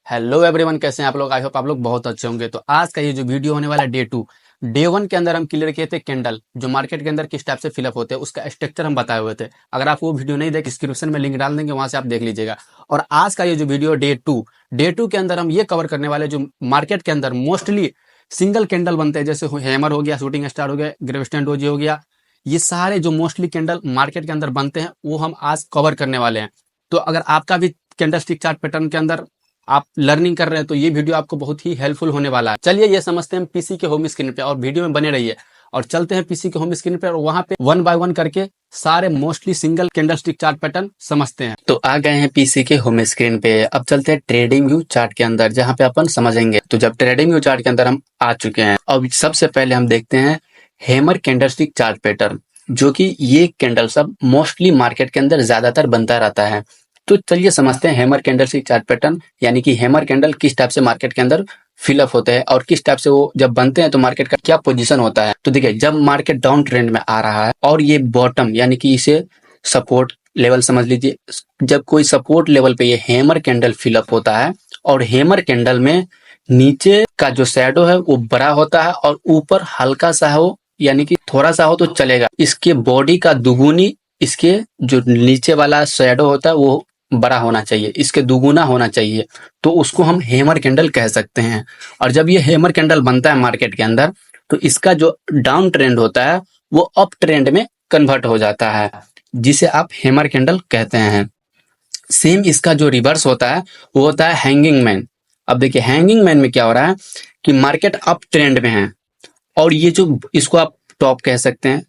Hello everyone, कैसे हैं आप लोग। आई होप आप लोग बहुत अच्छे होंगे। तो आज का ये जो वीडियो होने वाला है डे वन के अंदर हम क्लियर किए थे कैंडल जो मार्केट के अंदर किस टाइप से फिलअप होते हैं, उसका स्ट्रक्चर हम बताए हुए थे। अगर आप वो वीडियो नहीं देख, डिस्क्रिप्शन में लिंक डाल देंगे, वहां से आप देख लीजिएगा। और आज का ये जो वीडियो डे टू के अंदर हम ये कवर करने वाले जो मार्केट के अंदर मोस्टली सिंगल कैंडल बनते हैं, जैसे हैमर हो गया, शूटिंग स्टार हो गया, ग्रेविस्टेंट डोजी हो गया। ये सारे जो मोस्टली कैंडल मार्केट के अंदर बनते हैं वो हम आज कवर करने वाले हैं। तो अगर आपका भी कैंडल स्टिक चार्ट पैटर्न के अंदर आप लर्निंग कर रहे हैं तो ये वीडियो आपको बहुत ही हेल्पफुल होने वाला है। चलिए ये समझते हैं पीसी के होम स्क्रीन पे, और वीडियो में बने रहिए और चलते हैं पीसी के होम स्क्रीन पे और वहां पे वन बाय वन करके सारे mostly single candle stick chart pattern समझते हैं। तो आ गए हैं पीसी के होम स्क्रीन पे। अब चलते हैं ट्रेडिंग व्यू चार्ट के अंदर, जहां पे अपन समझेंगे। तो जब ट्रेडिंग व्यू चार्ट के अंदर हम आ चुके हैं, अब सबसे पहले हम देखते हैं hammer candle stick chart pattern, जो कि ये कैंडल सब मोस्टली मार्केट के अंदर ज्यादातर बनता रहता है। तो चलिए समझते हैं hammer candle stick chart pattern, यानी कि हैमर कैंडल किस टाइप से मार्केट के अंदर फिलअप होते हैं और किस टाइप से वो जब बनते हैं तो मार्केट का क्या पोजीशन होता है। तो देखिए, जब मार्केट डाउन ट्रेंड में आ रहा है और ये बॉटम यानी कि इसे सपोर्ट लेवल समझ लीजिए, जब कोई सपोर्ट लेवल पे ये हैमर कैंडल फिलअप होता है और हैमर कैंडल में नीचे का जो शैडो है वो बड़ा होता है और ऊपर हल्का सा हो, यानी कि थोड़ा सा हो तो चलेगा, इसके बॉडी का दुगुनी इसके जो नीचे वाला शैडो होता है वो बड़ा होना चाहिए, इसके दुगुना होना चाहिए। तो उसको हम हैमर कैंडल कह सकते हैं। और जब ये हैमर कैंडल बनता है मार्केट के अंदर तो इसका जो डाउन ट्रेंड होता है वो अप ट्रेंड में कन्वर्ट हो जाता है, जिसे आप हैमर कैंडल कहते हैं। सेम इसका जो रिवर्स होता है वो होता है हैंगिंग मैन। अब देखिए हैंगिंग मैन में क्या हो रहा है कि मार्केट अप ट्रेंड में है और ये जो इसको आप टॉप कह सकते हैं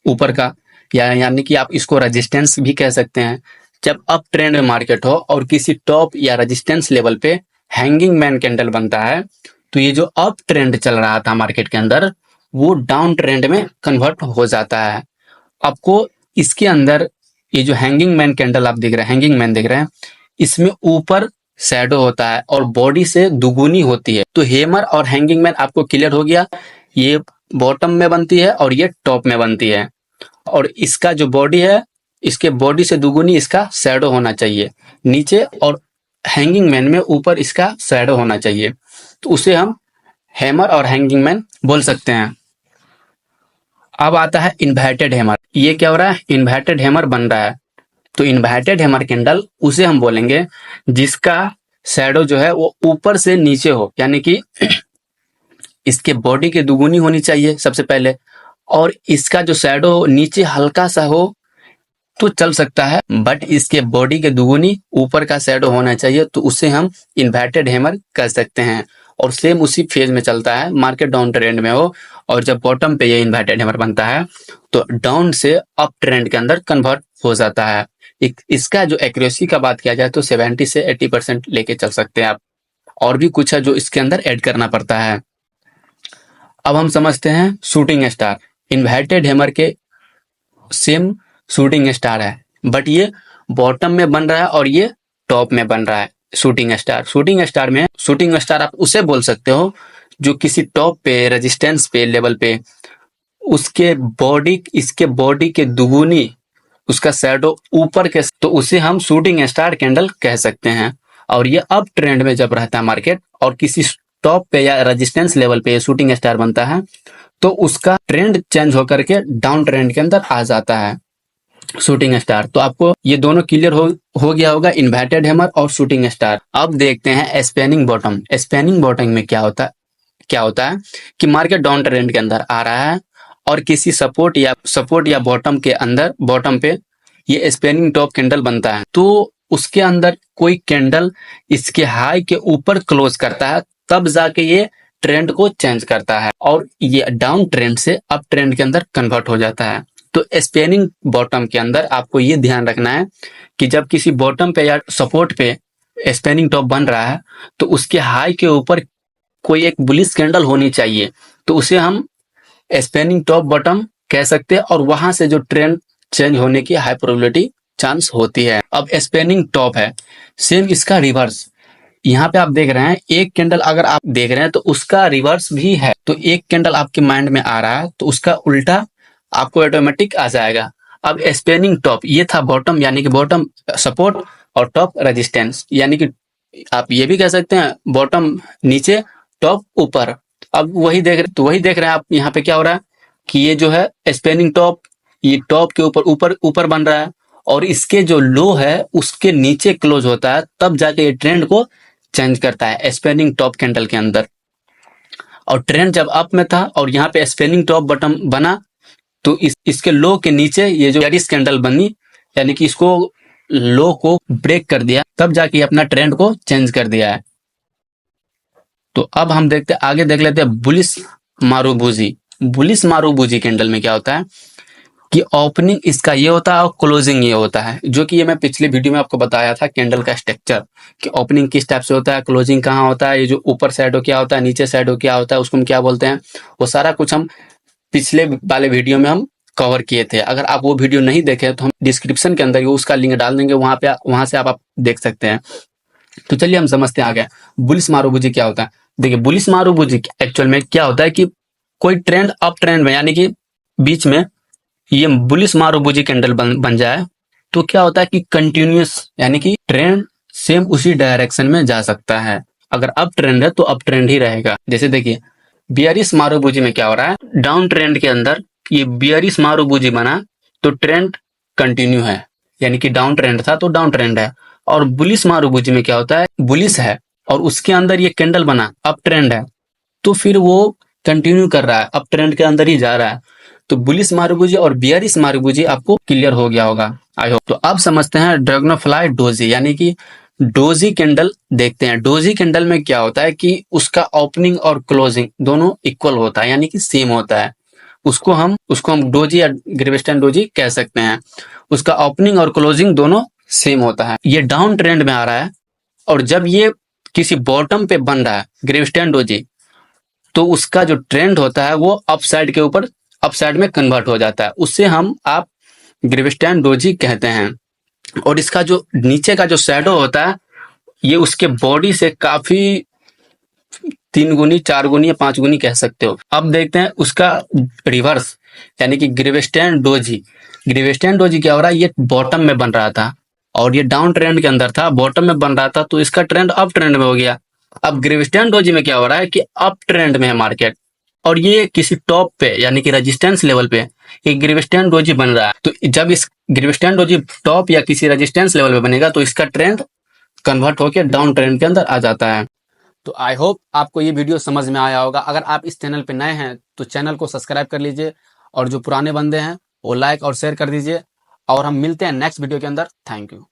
ऊपर का, यानी कि आप इसको रेजिस्टेंस भी कह सकते हैं। जब अप ट्रेंड में मार्केट हो और किसी टॉप या रेजिस्टेंस लेवल पे हैंगिंग मैन कैंडल बनता है तो ये जो अप ट्रेंड चल रहा था मार्केट के अंदर वो डाउन ट्रेंड में कन्वर्ट हो जाता है। आपको इसके अंदर ये जो हैंगिंग मैन कैंडल आप देख रहे हैं, हैंगिंग मैन देख रहे हैं, इसमें ऊपर शैडो होता है और बॉडी से दुगुनी होती है। तो हैमर और हैंगिंग मैन आपको क्लियर हो गया, ये बॉटम में बनती है और ये टॉप में बनती है। और इसका जो बॉडी है, इसके बॉडी से दुगुनी इसका शैडो होना चाहिए नीचे, और हैंगिंग मैन में ऊपर इसका शैडो होना चाहिए। तो उसे हम हैमर और हैंगिंग मैन बोल सकते हैं। अब आता है इन्वर्टेड हैमर। ये क्या हो रहा है, इन्वर्टेड हैमर बन रहा है। तो इन्वर्टेड हैमर कैंडल उसे हम बोलेंगे जिसका शैडो जो है वो ऊपर से नीचे हो, यानी कि इसके बॉडी की दुगुनी होनी चाहिए सबसे पहले, और इसका जो शैडो नीचे हल्का सा हो तो चल सकता है, बट इसके बॉडी के दुगुनी ऊपर का शैडो होना चाहिए। तो उसे हम इन्वर्टेड हैमर कह सकते हैं। और सेम उसी फेज में चलता है, मार्केट डाउन ट्रेंड में हो और जब बॉटम पे ये इन्वर्टेड हैमर बनता है तो डाउन से अप ट्रेंड के अंदर कन्वर्ट हो जाता है। इसका जो एक्यूरेसी का बात किया जाए तो 70 से 80% लेके चल सकते हैं आप। और भी कुछ है जो इसके अंदर ऐड करना पड़ता है। अब हम समझते हैं शूटिंग स्टार। इन्वर्टेड हैमर के सेम शूटिंग स्टार है, बट ये बॉटम में बन रहा है और ये टॉप में बन रहा है। शूटिंग स्टार, शूटिंग स्टार में शूटिंग स्टार आप उसे बोल सकते हो जो किसी टॉप पे, रेजिस्टेंस पे, लेवल पे उसके बॉडी, इसके बॉडी के दुगुनी उसका शैडो ऊपर के, तो उसे हम शूटिंग स्टार कैंडल कह सकते हैं। और ये अप ट्रेंड में जब रहता है मार्केट और किसी टॉप पे या रेजिस्टेंस लेवल पे शूटिंग स्टार बनता है तो उसका ट्रेंड चेंज होकर के डाउन ट्रेंड के अंदर आ जाता है शूटिंग स्टार। तो आपको ये दोनों क्लियर हो गया होगा, इन्वर्टेड हैमर और शूटिंग स्टार। अब देखते हैं स्पैनिंग बॉटम। स्पैनिंग बॉटम में क्या होता है कि मार्केट डाउन ट्रेंड के अंदर आ रहा है और किसी सपोर्ट या बॉटम के अंदर, बॉटम पे ये स्पैनिंग टॉप कैंडल बनता है तो उसके अंदर कोई कैंडल इसके हाई के ऊपर क्लोज करता है, तब जाके ये ट्रेंड को चेंज करता है और ये डाउन ट्रेंड से अप ट्रेंड के अंदर कन्वर्ट हो जाता है। तो स्पैनिंग बॉटम के अंदर आपको ये ध्यान रखना है कि जब किसी बॉटम पे या सपोर्ट पे स्पैनिंग टॉप बन रहा है तो उसके हाई के ऊपर कोई एक बुलिश कैंडल होनी चाहिए, तो उसे हम स्पैनिंग टॉप बॉटम कह सकते हैं और वहां से जो ट्रेंड चेंज होने की हाई प्रोबेबिलिटी चांस होती है। अब स्पैनिंग टॉप है, सेम इसका रिवर्स। यहाँ पे आप देख रहे हैं एक कैंडल अगर आप देख रहे हैं तो उसका रिवर्स भी है। तो एक कैंडल आपके माइंड में आ रहा है तो उसका उल्टा आपको ऑटोमेटिक आ जाएगा। अब स्पैनिंग टॉप, ये था बॉटम यानी कि बॉटम सपोर्ट और टॉप रेजिस्टेंस, यानी कि आप ये भी कह सकते हैं बॉटम नीचे, टॉप ऊपर। अब वही देख रहे हैं आप, यहाँ पे क्या हो रहा है कि ये जो है स्पेनिंग टॉप, ये टॉप के ऊपर ऊपर ऊपर बन रहा है, और इसके जो लो है उसके नीचे क्लोज होता है, तब जाके ये ट्रेंड को चेंज करता है स्पेनिंग टॉप कैंडल के अंदर। और ट्रेंड जब अप में था और यहाँ पे स्पेनिंग टॉप बटन बना, तो इसके लो के नीचे ये जो बेयरिश कैंडल बनी, यानी कि इसको लो को ब्रेक कर दिया, तब जाके ये अपना ट्रेंड को चेंज कर दिया है। तो अब हम आगे देख लेते हैं बुलिश मारुबुजी। बुलिश मारुबुजी कैंडल में क्या होता है कि ओपनिंग इसका ये होता है और क्लोजिंग ये होता है, जो कि ये मैं पिछले वीडियो में आपको बताया था कैंडल का स्ट्रक्चर, कि ओपनिंग किस टाइप से होता है, क्लोजिंग कहाँ होता है, ये जो ऊपर साइड हो क्या होता है, नीचे साइड हो क्या होता है, उसको हम क्या बोलते हैं, वो सारा कुछ हम पिछले वाले वीडियो में हम कवर किए थे। अगर आप वो वीडियो नहीं देखे तो हम डिस्क्रिप्शन के अंदर उसका लिंक डाल देंगे, वहां से आप देख सकते हैं। तो चलिए हम समझते हैं आगे बुलिश मारुबुजी क्या होता है। देखिए बुलिश मारुबुजी एक्चुअल में क्या होता है कि कोई ट्रेंड अप ट्रेंड में, यानी कि बीच में ये बुलिश मारुबुजी कैंडल बन जाए, तो क्या होता है कि कंटिन्यूअस, यानी कि ट्रेंड सेम उसी डायरेक्शन में जा सकता है। अगर अप ट्रेंड है तो अप ट्रेंड ही रहेगा। जैसे देखिए बियरिश मारुबुजी में क्या हो रहा है, डाउन ट्रेंड के अंदर ये बियरिश मारुबुजी बना तो ट्रेंड कंटिन्यू है, यानी कि डाउन ट्रेंड था तो डाउन ट्रेंड है। और बुलिश मारुबुजी में क्या होता है, बुलिश है और उसके अंदर ये कैंडल बना अप ट्रेंड है, तो फिर वो कंटिन्यू कर रहा है, अप ट्रेंड के अंदर ही जा रहा है। तो बुलिश मारुबुजी और बियरिश मारुबुजी आपको क्लियर हो गया होगा आई होप। तो अब समझते हैं ड्रैगनफ्लाई डोजी, यानी कि डोजी कैंडल देखते हैं। डोजी कैंडल में क्या होता है कि उसका ओपनिंग और क्लोजिंग दोनों इक्वल होता है, यानी कि सेम होता है। उसको हम डोजी या ग्रेविस्टन डोजी कह सकते हैं। उसका ओपनिंग और क्लोजिंग दोनों सेम होता है। ये डाउन ट्रेंड में आ रहा है और जब ये किसी बॉटम पे बन रहा है ग्रेविस्टन डोजी, तो उसका जो ट्रेंड होता है वो अप साइड के ऊपर अप साइड में कन्वर्ट हो जाता है, उससे हम आप ग्रेविस्टन डोजी कहते हैं। और इसका जो नीचे का जो शैडो होता है, ये उसके बॉडी से काफी 3 गुनी 4 गुनी या 5 गुनी कह सकते हो। अब देखते हैं उसका रिवर्स, यानी कि ग्रेविस्टन डोजी। ग्रेविस्टन डोजी क्या हो रहा है, ये बॉटम में बन रहा था और ये डाउन ट्रेंड के अंदर था, बॉटम में बन रहा था, तो इसका ट्रेंड अप ट्रेंड में हो गया। अब ग्रेविस्टन डोजी में क्या हो रहा है कि अप ट्रेंड में है मार्केट और ये किसी टॉप पे, यानी कि रेजिस्टेंस लेवल पे एक ग्रेविस्टन डोजी बन रहा है। तो जब इस ग्रेविस्टन डोजी टॉप या किसी रेजिस्टेंस लेवल पे बनेगा तो इसका ट्रेंड कन्वर्ट होकर डाउन ट्रेंड के अंदर आ जाता है। तो आई होप आपको ये वीडियो समझ में आया होगा। अगर आप इस चैनल पे नए हैं तो चैनल को सब्सक्राइब कर लीजिए, और जो पुराने बंदे हैं वो लाइक और शेयर कर दीजिए, और हम मिलते हैं नेक्स्ट वीडियो के अंदर। Thank you.